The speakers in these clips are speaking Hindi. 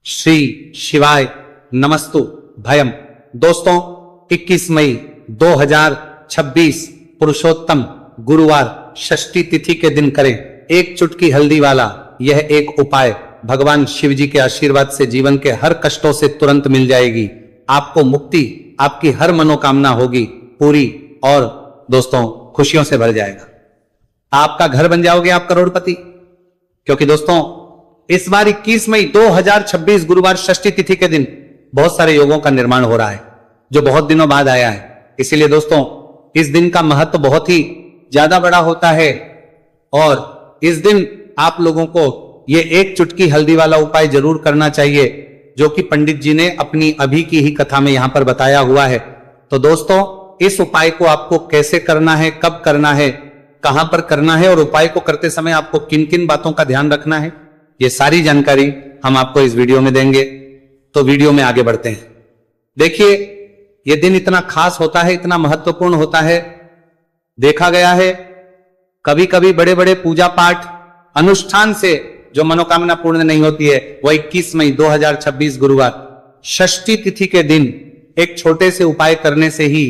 श्री शिवाय नमस्तु भयम। दोस्तों 21 मई 2026 पुरुषोत्तम गुरुवार षष्ठी तिथि के दिन करें एक चुटकी हल्दी वाला यह एक उपाय। भगवान शिव जी के आशीर्वाद से जीवन के हर कष्टों से तुरंत मिल जाएगी, आपको मुक्ति, आपकी हर मनोकामना होगी पूरी और दोस्तों खुशियों से भर जाएगा। आपका घर बन जाओगे आप करोड़पति। क्योंकि दोस्तों इस बार 21 मई 2026 गुरुवार षष्ठी तिथि के दिन बहुत सारे योगों का निर्माण हो रहा है जो बहुत दिनों बाद आया है। इसीलिए दोस्तों इस दिन का महत्व बहुत ही ज्यादा बड़ा होता है और इस दिन आप लोगों को यह एक चुटकी हल्दी वाला उपाय जरूर करना चाहिए जो कि पंडित जी ने अपनी अभी की ही कथा में यहां पर बताया हुआ है। तो दोस्तों इस उपाय को आपको कैसे करना है, कब करना है, कहां पर करना है और उपाय को करते समय आपको किन किन बातों का ध्यान रखना है, ये सारी जानकारी हम आपको इस वीडियो में देंगे। तो वीडियो में आगे बढ़ते हैं। देखिए यह दिन इतना खास होता है, इतना महत्वपूर्ण होता है। देखा गया है कभी कभी बड़े बड़े पूजा पाठ अनुष्ठान से जो मनोकामना पूर्ण नहीं होती है वह 21 मई 2026 गुरुवार षष्ठी तिथि के दिन एक छोटे से उपाय करने से ही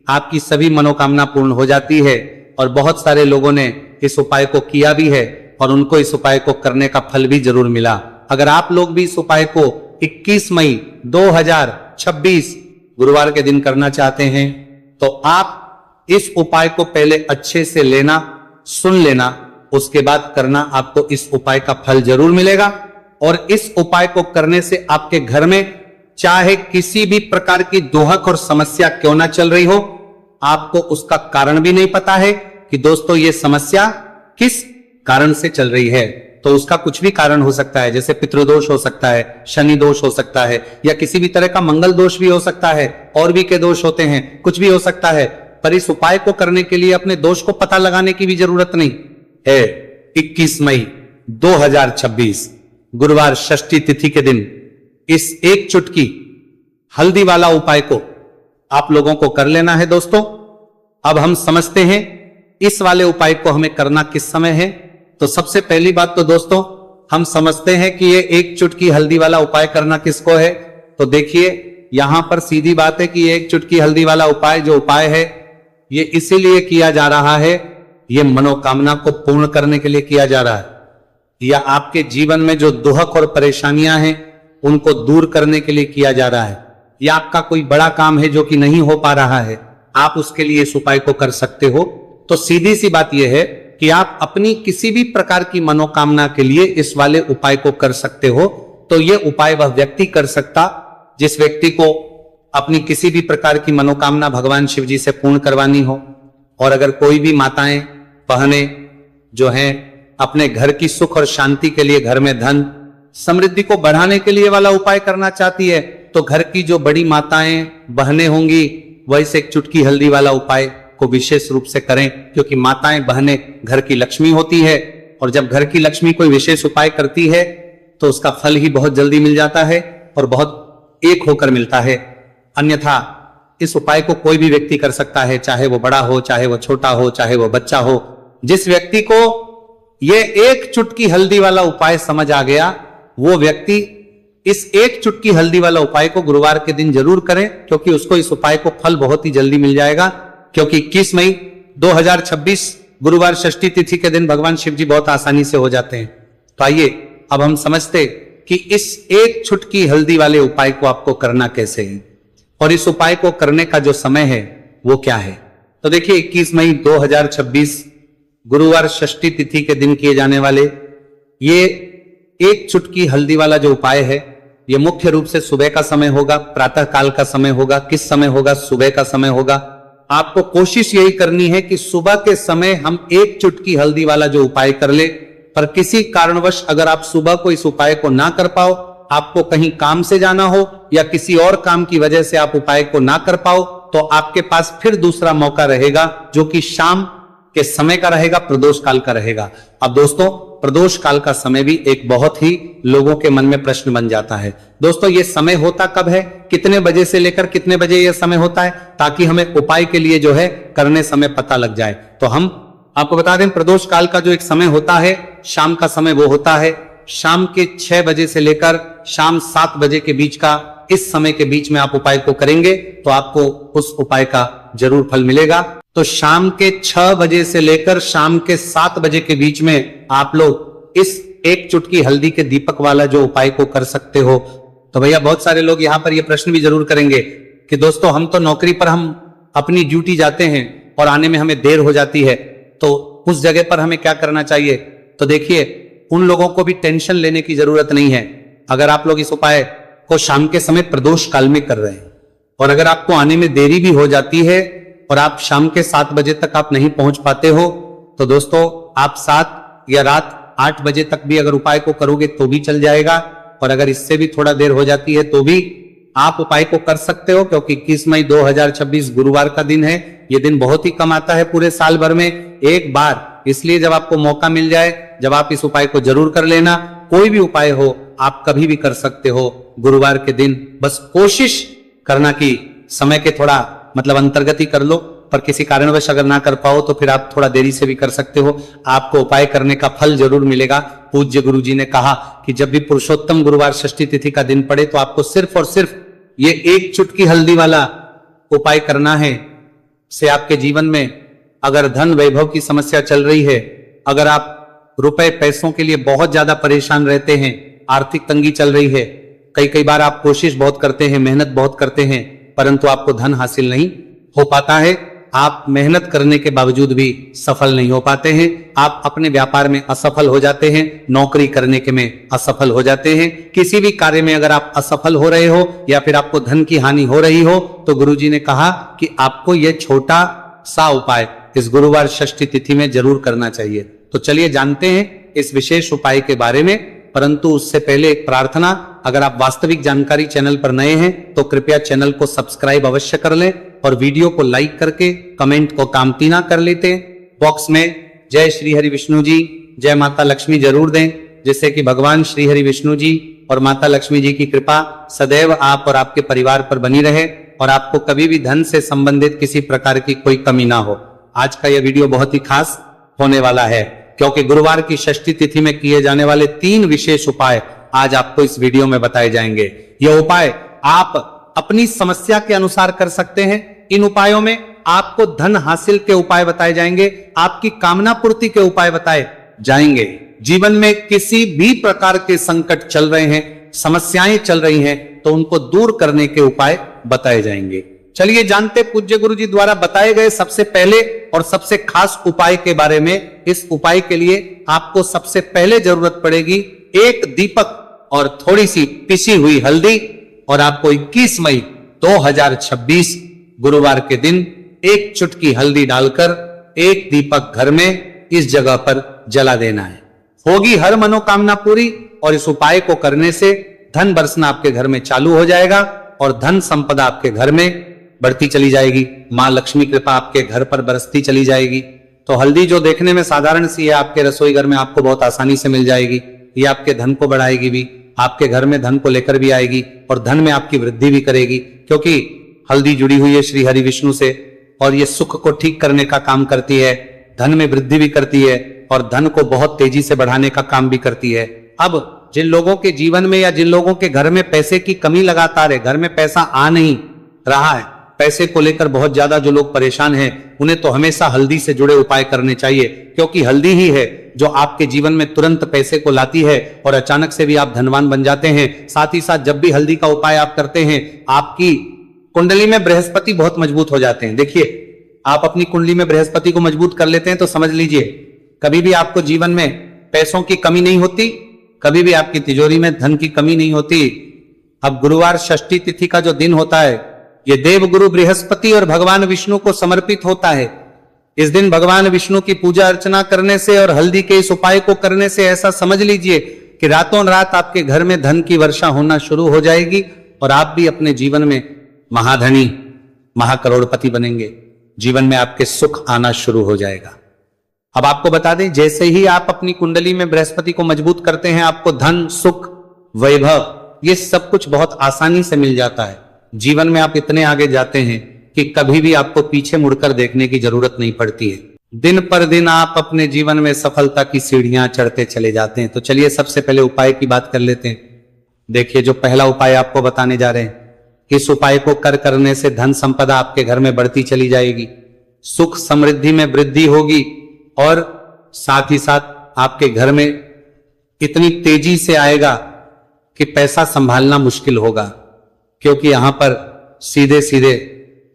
आपकी सभी मनोकामना पूर्ण हो जाती है। और बहुत सारे लोगों ने इस उपाय को किया भी है और उनको इस उपाय को करने का फल भी जरूर मिला। अगर आप लोग भी इस उपाय को 21 मई 2026 गुरुवार के दिन करना चाहते हैं तो आप इस उपाय को पहले अच्छे से लेना, सुन लेना, उसके बाद करना। आपको इस उपाय का फल जरूर मिलेगा और इस उपाय को करने से आपके घर में चाहे किसी भी प्रकार की दोहक और समस्या क्यों ना चल रही हो, आपको उसका कारण भी नहीं पता है कि दोस्तों ये समस्या किस कारण से चल रही है। तो उसका कुछ भी कारण हो सकता है, जैसे पितृदोष हो सकता है, शनि दोष हो सकता है या किसी भी तरह का मंगल दोष भी हो सकता है, और भी के दोष होते हैं, कुछ भी हो सकता है। पर इस उपाय को करने के लिए अपने दोष को पता लगाने की भी जरूरत नहीं है। 21 मई 2026 गुरुवार षष्ठी तिथि के दिन इस एक चुटकी हल्दी वाला उपाय को आप लोगों को कर लेना है। दोस्तों अब हम समझते हैं इस वाले उपाय को हमें करना किस समय है। तो सबसे पहली बात तो दोस्तों हम समझते हैं कि ये एक चुटकी हल्दी वाला उपाय करना किसको है। तो देखिए यहां पर सीधी बात है कि ये एक चुटकी हल्दी वाला उपाय जो उपाय है ये इसीलिए किया जा रहा है, ये मनोकामना को पूर्ण करने के लिए किया जा रहा है या आपके जीवन में जो दुहक और परेशानियां हैं उनको दूर करने के लिए किया जा रहा है, या आपका कोई बड़ा काम है जो कि नहीं हो पा रहा है, आप उसके लिए इस उपाय को कर सकते हो। तो सीधी सी बात यह है कि आप अपनी किसी भी प्रकार की मनोकामना के लिए इस वाले उपाय को कर सकते हो। तो यह उपाय वह व्यक्ति कर सकता जिस व्यक्ति को अपनी किसी भी प्रकार की मनोकामना भगवान शिव जी से पूर्ण करवानी हो। और अगर कोई भी माताएं बहनें जो हैं अपने घर की सुख और शांति के लिए, घर में धन समृद्धि को बढ़ाने के लिए वाला उपाय करना चाहती है तो घर की जो बड़ी माताएं बहनें होंगी वह इस एक चुटकी हल्दी वाला उपाय को विशेष रूप से करें, क्योंकि माताएं बहनें घर की लक्ष्मी होती है और जब घर की लक्ष्मी कोई विशेष उपाय करती है तो उसका फल ही बहुत जल्दी मिल जाता है और बहुत एक होकर मिलता है। अन्यथा इस उपाय को कोई भी व्यक्ति कर सकता है, चाहे वो बड़ा हो, चाहे वो छोटा हो, चाहे वो बच्चा हो। जिस व्यक्ति को ये एक चुटकी हल्दी वाला उपाय समझ आ गया वो व्यक्ति इस एक चुटकी हल्दी वाला उपाय को गुरुवार के दिन जरूर करें, क्योंकि उसको इस उपाय को फल बहुत ही जल्दी मिल जाएगा। क्योंकि 21 मई 2026 गुरुवार षष्ठी तिथि के दिन भगवान शिव जी बहुत आसानी से हो जाते हैं। तो आइए अब हम समझते कि इस एक चुटकी हल्दी वाले उपाय को आपको करना कैसे है और इस उपाय को करने का जो समय है वो क्या है। तो देखिए 21 मई 2026 गुरुवार षष्ठी तिथि के दिन किए जाने वाले ये एक चुटकी हल्दी वाला जो उपाय है ये मुख्य रूप से सुबह का समय होगा, प्रातः काल का समय होगा। किस समय होगा? सुबह का समय होगा। आपको कोशिश यही करनी है कि सुबह के समय हम एक चुटकी हल्दी वाला जो उपाय कर ले। पर किसी कारणवश अगर आप सुबह को इस उपाय को ना कर पाओ, आपको कहीं काम से जाना हो या किसी और काम की वजह से आप उपाय को ना कर पाओ, तो आपके पास फिर दूसरा मौका रहेगा जो कि शाम के समय का रहेगा, प्रदोष काल का रहेगा। अब दोस्तों प्रदोष काल का समय भी एक बहुत ही लोगों के मन में प्रश्न बन जाता है। दोस्तों ये समय होता कब है, कितने बजे से लेकर कितने बजे यह समय होता है, ताकि हमें उपाय के लिए जो है करने समय पता लग जाए। तो हम आपको बता दें प्रदोष काल का जो एक समय होता है शाम का समय वो होता है शाम के 6 बजे से लेकर शाम 7 बजे के बीच का, इस समय के बीच में आप उपाय को करेंगे तो आपको उस उपाय का जरूर फल मिलेगा। तो शाम के 6 बजे से लेकर शाम के 7 बजे के बीच में आप लोग इस एक चुटकी हल्दी के दीपक वाला जो उपाय को कर सकते हो। तो भैया बहुत सारे लोग यहाँ पर ये प्रश्न भी जरूर करेंगे कि दोस्तों हम तो नौकरी पर हम अपनी ड्यूटी जाते हैं और आने में हमें देर हो जाती है, तो उस जगह पर हमें क्या करना चाहिए? तो देखिए, उन लोगों को भी टेंशन लेने की जरूरत नहीं है। अगर आप लोग इस उपाय को शाम के समय प्रदोष काल में कर रहे हैं और अगर आपको आने में देरी भी हो जाती है और आप शाम के 7 बजे तक आप नहीं पहुंच पाते हो, तो दोस्तों आप 7 या रात 8 बजे तक भी अगर उपाय को करोगे तो भी चल जाएगा। और अगर इससे भी थोड़ा देर हो जाती है तो भी आप उपाय को कर सकते हो, क्योंकि 21 मई 2026 गुरुवार का दिन है। यह दिन बहुत ही कम आता है पूरे साल भर में एक बार, इसलिए जब आपको मौका मिल जाए, जब आप इस उपाय को जरूर कर लेना। कोई भी उपाय हो आप कभी भी कर सकते हो गुरुवार के दिन। बस कोशिश करना कि समय के थोड़ा अंतर्गत ही कर लो, पर किसी कारणवश अगर ना कर पाओ तो फिर आप थोड़ा देरी से भी कर सकते हो। आपको उपाय करने का फल जरूर मिलेगा। पूज्य गुरु जी ने कहा कि जब भी पुरुषोत्तम गुरुवार षष्ठी तिथि का दिन पड़े तो आपको सिर्फ और सिर्फ ये एक चुटकी हल्दी वाला उपाय करना है। से आपके जीवन में अगर धन वैभव की समस्या चल रही है, अगर आप रुपए पैसों के लिए बहुत ज्यादा परेशान रहते हैं, आर्थिक तंगी चल रही है, कई बार आप कोशिश बहुत करते हैं, मेहनत बहुत करते हैं, परंतु आपको धन हासिल नहीं हो पाता है, आप मेहनत करने के बावजूद भी सफल नहीं हो पाते हैं, आप अपने व्यापार में असफल हो जाते हैं, नौकरी करने के में असफल हो जाते हैं, किसी भी कार्य में अगर आप असफल हो रहे हो या फिर आपको धन की हानि हो रही हो, तो गुरुजी ने कहा कि आपको यह छोटा सा उपाय इस गुरुवार षष्ठी तिथि में जरूर करना चाहिए। तो चलिए जानते हैं इस विशेष उपाय के बारे में, परंतु उससे पहले एक प्रार्थना। अगर आप वास्तविक जानकारी चैनल पर नए हैं तो कृपया चैनल को सब्सक्राइब अवश्य कर लें और वीडियो को लाइक करके कमेंट को कामतीना कर लेते हैं। बॉक्स में जय श्री हरि विष्णु जी, जय माता लक्ष्मी जरूर दें, जिससे कि भगवान श्री हरि विष्णु जी और माता लक्ष्मी जी की कृपा सदैव आप और आपके परिवार पर बनी रहे और आपको कभी भी धन से संबंधित किसी प्रकार की कोई कमी ना हो। आज का यह वीडियो बहुत ही खास होने वाला है, क्योंकि गुरुवार की षष्ठी तिथि में किए जाने वाले 3 विशेष उपाय आज आपको इस वीडियो में बताए जाएंगे। यह उपाय आप अपनी समस्या के अनुसार कर सकते हैं। इन उपायों में आपको धन हासिल के उपाय बताए जाएंगे, आपकी कामना पूर्ति के उपाय बताए जाएंगे। जीवन में किसी भी प्रकार के संकट चल रहे हैं, समस्याएं चल रही हैं, तो उनको दूर करने के उपाय बताए जाएंगे। चलिए जानते पूज्य गुरु जी द्वारा बताए गए सबसे पहले और सबसे खास उपाय के बारे में। इस उपाय के लिए आपको सबसे पहले जरूरत पड़ेगी एक दीपक और थोड़ी सी पिसी हुई हल्दी, और आपको 21 मई 2026 गुरुवार के दिन एक चुटकी हल्दी डालकर एक दीपक घर में इस जगह पर जला देना है। होगी हर मनोकामना पूरी और इस उपाय को करने से धन बरसना आपके घर में चालू हो जाएगा और धन संपदा आपके घर में बढ़ती चली जाएगी। मां लक्ष्मी कृपा आपके घर पर बरसती चली जाएगी। तो हल्दी जो देखने में साधारण सी है, आपके रसोई घर में आपको बहुत आसानी से मिल जाएगी। ये आपके धन को बढ़ाएगी भी, आपके घर में धन को लेकर भी आएगी और धन में आपकी वृद्धि भी करेगी, क्योंकि हल्दी जुड़ी हुई है श्री हरि विष्णु से और ये सुख को ठीक करने का काम करती है, धन में वृद्धि भी करती है और धन को बहुत तेजी से बढ़ाने का काम भी करती है। अब जिन लोगों के जीवन में या जिन लोगों के घर में पैसे की कमी लगातार है, घर में पैसा आ नहीं रहा है, पैसे को लेकर बहुत ज्यादा जो लोग परेशान हैं, उन्हें तो हमेशा हल्दी से जुड़े उपाय करने चाहिए, क्योंकि हल्दी ही है जो आपके जीवन में तुरंत पैसे को लाती है और अचानक से भी आप धनवान बन जाते हैं। साथ ही साथ जब भी हल्दी का उपाय आप करते हैं, आपकी कुंडली में बृहस्पति बहुत मजबूत हो जाते हैं। देखिए, आप अपनी कुंडली में बृहस्पति को मजबूत कर लेते हैं तो समझ लीजिए कभी भी आपको जीवन में पैसों की कमी नहीं होती, कभी भी आपकी तिजोरी में धन की कमी नहीं होती। अब गुरुवार षष्ठी तिथि का जो दिन होता है, ये देवगुरु बृहस्पति और भगवान विष्णु को समर्पित होता है। इस दिन भगवान विष्णु की पूजा अर्चना करने से और हल्दी के इस उपाय को करने से ऐसा समझ लीजिए कि रातों रात आपके घर में धन की वर्षा होना शुरू हो जाएगी और आप भी अपने जीवन में महाधनी, महाकरोड़पति बनेंगे। जीवन में आपके सुख आना शुरू हो जाएगा। अब आपको बता दें, जैसे ही आप अपनी कुंडली में बृहस्पति को मजबूत करते हैं, आपको धन, सुख, वैभव ये सब कुछ बहुत आसानी से मिल जाता है। जीवन में आप इतने आगे जाते हैं कि कभी भी आपको पीछे मुड़कर देखने की जरूरत नहीं पड़ती है। दिन पर दिन आप अपने जीवन में सफलता की सीढ़ियां चढ़ते चले जाते हैं। तो चलिए सबसे पहले उपाय की बात कर लेते हैं। देखिए, जो पहला उपाय आपको बताने जा रहे हैं, इस उपाय को करने से धन संपदा आपके घर में बढ़ती चली जाएगी, सुख समृद्धि में वृद्धि होगी और साथ ही साथ आपके घर में इतनी तेजी से आएगा कि पैसा संभालना मुश्किल होगा, क्योंकि यहां पर सीधे सीधे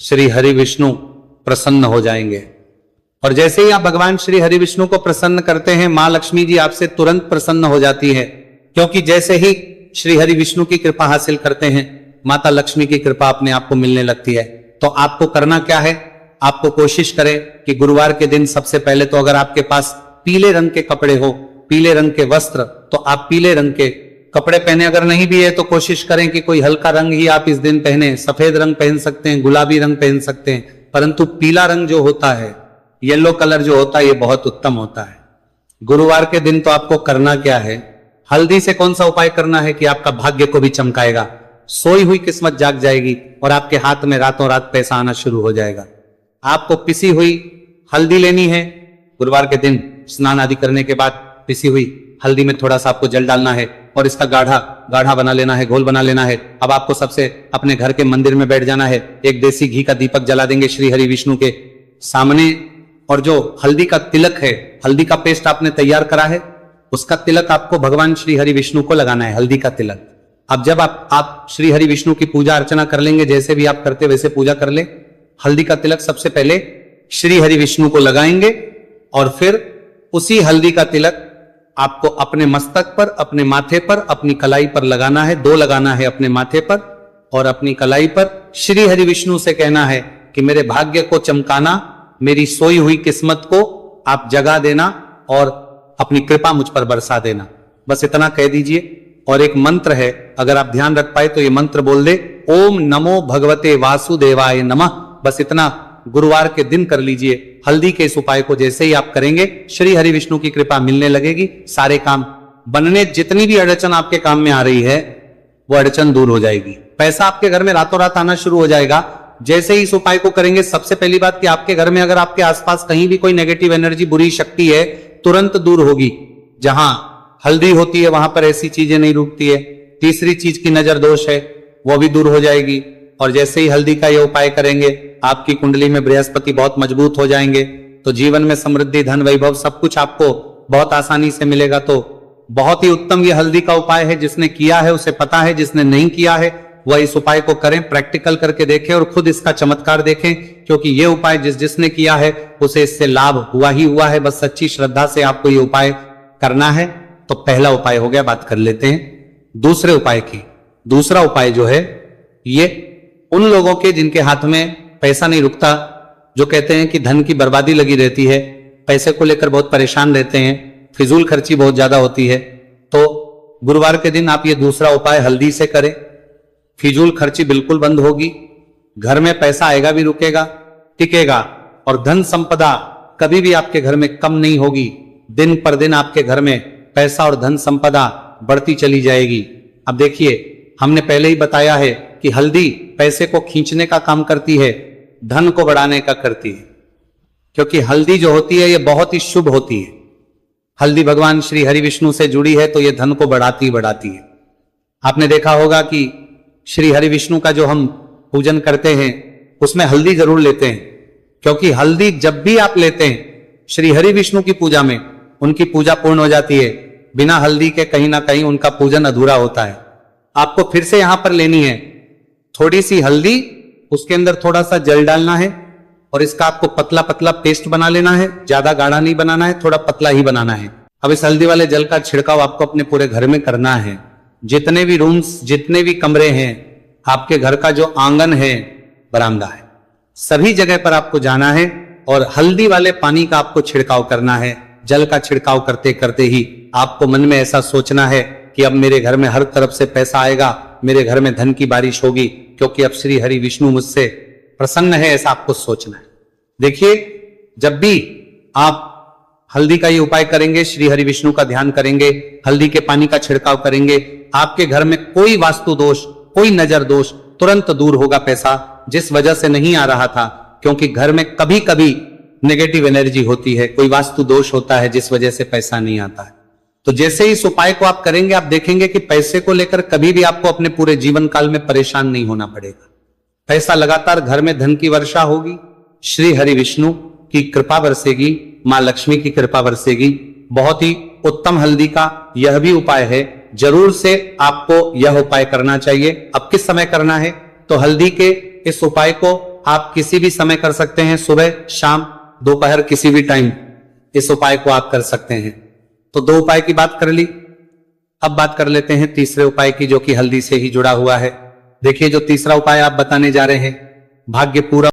श्री हरि विष्णु प्रसन्न हो जाएंगे। और जैसे ही आप भगवान श्री हरि विष्णु को प्रसन्न करते हैं, मां लक्ष्मी जी आपसे तुरंत प्रसन्न हो जाती है, क्योंकि जैसे ही श्री हरि विष्णु की कृपा हासिल करते हैं, माता लक्ष्मी की कृपा अपने आप को मिलने लगती है। तो आपको करना क्या है, आपको कोशिश करें कि गुरुवार के दिन सबसे पहले तो अगर आपके पास पीले रंग के कपड़े हो, पीले रंग के वस्त्र, तो आप पीले रंग के कपड़े पहने। अगर नहीं भी है तो कोशिश करें कि कोई हल्का रंग ही आप इस दिन पहने। सफेद रंग पहन सकते हैं, गुलाबी रंग पहन सकते हैं, परंतु पीला रंग जो होता है, येलो कलर जो होता है, ये बहुत उत्तम होता है। गुरुवार के दिन तो आपको करना क्या है, हल्दी से कौन सा उपाय करना है कि आपका भाग्य को भी चमकाएगा, सोई हुई किस्मत जाग जाएगी और आपके हाथ में रातों रात पैसा आना शुरू हो जाएगा। आपको पिसी हुई हल्दी लेनी है। गुरुवार के दिन स्नान आदि करने के बाद पिसी हुई हल्दी में थोड़ा सा आपको जल डालना है और इसका गाढ़ा गाढ़ा बना लेना है, घोल बना लेना है। अब आपको सबसे अपने घर के मंदिर में बैठ जाना है, एक देसी घी का दीपक जला देंगे श्री हरि विष्णु के सामने, और जो हल्दी का तिलक है, हल्दी का पेस्ट आपने तैयार करा है, उसका तिलक आपको भगवान श्री हरि विष्णु को लगाना है, हल्दी का तिलक। अब जब आप श्री हरि विष्णु की पूजा अर्चना कर लेंगे, जैसे भी आप करते वैसे पूजा कर ले, हल्दी का तिलक सबसे पहले श्री हरि विष्णु को लगाएंगे और फिर उसी हल्दी का तिलक आपको अपने मस्तक पर, अपने माथे पर, अपनी कलाई पर लगाना है। 2 लगाना है अपने माथे पर और अपनी कलाई पर। श्री हरि विष्णु से कहना है कि मेरे भाग्य को चमकाना, मेरी सोई हुई किस्मत को आप जगा देना और अपनी कृपा मुझ पर बरसा देना। बस इतना कह दीजिए। और एक मंत्र है, अगर आप ध्यान रख पाए तो ये मंत्र बोल दे, ओम नमो भगवते वासुदेवाय नमः। बस इतना गुरुवार के दिन कर लीजिए। हल्दी के इस उपाय को जैसे ही आप करेंगे, श्री हरि विष्णु की कृपा मिलने लगेगी, सारे काम बनने, जितनी भी अड़चन आपके काम में आ रही है वो अड़चन दूर हो जाएगी। पैसा आपके घर में रातों रात आना शुरू हो जाएगा जैसे ही इस उपाय को करेंगे। सबसे पहली बात कि आपके घर में अगर आपके आसपास कहीं भी कोई नेगेटिव एनर्जी, बुरी शक्ति है, तुरंत दूर होगी। जहां हल्दी होती है वहां पर ऐसी चीजें नहीं रुकती है। तीसरी चीज की नजर दोष है, वो भी दूर हो जाएगी। और जैसे ही हल्दी का ये उपाय करेंगे, आपकी कुंडली में बृहस्पति बहुत मजबूत हो जाएंगे, तो जीवन में समृद्धि, धन, वैभव सब कुछ आपको बहुत आसानी से मिलेगा। तो बहुत ही उत्तम ये हल्दी का उपाय है। जिसने किया है उसे पता है, जिसने नहीं किया है वह इस उपाय को करें, प्रैक्टिकल करके देखें और खुद इसका चमत्कार देखें, क्योंकि ये उपाय जिसने किया है उसे इससे लाभ हुआ ही हुआ है। बस सच्ची श्रद्धा से आपको ये उपाय करना है। तो पहला उपाय हो गया, बात कर लेते हैं दूसरे उपाय की। दूसरा उपाय जो है ये उन लोगों के जिनके हाथ में पैसा नहीं रुकता, जो कहते हैं कि धन की बर्बादी लगी रहती है, पैसे को लेकर बहुत परेशान रहते हैं, फिजूल खर्ची बहुत ज्यादा होती है, तो गुरुवार के दिन आप ये दूसरा उपाय हल्दी से करें। फिजूल खर्ची बिल्कुल बंद होगी, घर में पैसा आएगा भी, रुकेगा, टिकेगा, और धन संपदा कभी भी आपके घर में कम नहीं होगी। दिन पर दिन आपके घर में पैसा और धन संपदा बढ़ती चली जाएगी। अब देखिए, हमने पहले ही बताया है कि हल्दी पैसे को खींचने का काम करती है, धन को बढ़ाने का करती है, क्योंकि हल्दी जो होती है ये बहुत ही शुभ होती है। हल्दी भगवान श्री हरि विष्णु से जुड़ी है तो ये धन को बढ़ाती बढ़ाती है। आपने देखा होगा कि श्री हरि विष्णु का जो हम पूजन करते हैं उसमें हल्दी जरूर लेते हैं, क्योंकि हल्दी जब भी आप लेते हैं श्री हरि विष्णु की पूजा में, उनकी पूजा पूर्ण हो जाती है। बिना हल्दी के कहीं ना कहीं उनका पूजन अधूरा होता है। आपको फिर से यहां पर लेनी है थोड़ी सी हल्दी, उसके अंदर थोड़ा सा जल डालना है और इसका आपको पतला पतला पेस्ट बना लेना है। ज्यादा गाढ़ा नहीं बनाना है, थोड़ा पतला ही बनाना है। अब इस हल्दी वाले जल का छिड़काव आपको अपने पूरे घर में करना है। जितने भी रूम्स, जितने भी कमरे हैं, आपके घर का जो आंगन है, बरामदा है, सभी जगह पर आपको जाना है और हल्दी वाले पानी का आपको छिड़काव करना है। जल का छिड़काव करते करते ही आपको मन में ऐसा सोचना है कि अब मेरे घर में हर तरफ से पैसा आएगा, मेरे घर में धन की बारिश होगी, क्योंकि अब श्री हरि विष्णु मुझसे प्रसन्न है, ऐसा आपको सोचना है। देखिए, जब भी आप हल्दी का ये उपाय करेंगे, श्री हरि विष्णु का ध्यान करेंगे, हल्दी के पानी का छिड़काव करेंगे, आपके घर में कोई वास्तु दोष, कोई नजर दोष तुरंत दूर होगा। पैसा जिस वजह से नहीं आ रहा था, क्योंकि घर में कभी कभी नेगेटिव एनर्जी होती है, कोई वास्तु दोष होता है जिस वजह से पैसा नहीं आता है। तो जैसे ही इस उपाय को आप करेंगे, आप देखेंगे कि पैसे को लेकर कभी भी आपको अपने पूरे जीवन काल में परेशान नहीं होना पड़ेगा। पैसा लगातार घर में धन की वर्षा होगी, श्री हरि विष्णु की कृपा बरसेगी, मां लक्ष्मी की कृपा बरसेगी। बहुत ही उत्तम हल्दी का यह भी उपाय है, जरूर से आपको यह उपाय करना चाहिए। अब किस समय करना है? तो हल्दी के इस उपाय को आप किसी भी समय कर सकते हैं, सुबह, शाम, दोपहर, किसी भी टाइम इस उपाय को आप कर सकते हैं। तो 2 उपाय की बात कर ली। अब बात कर लेते हैं तीसरे उपाय की, जो कि हल्दी से ही जुड़ा हुआ है। देखिए, जो तीसरा उपाय आप बताने जा रहे हैं, भाग्य पूरा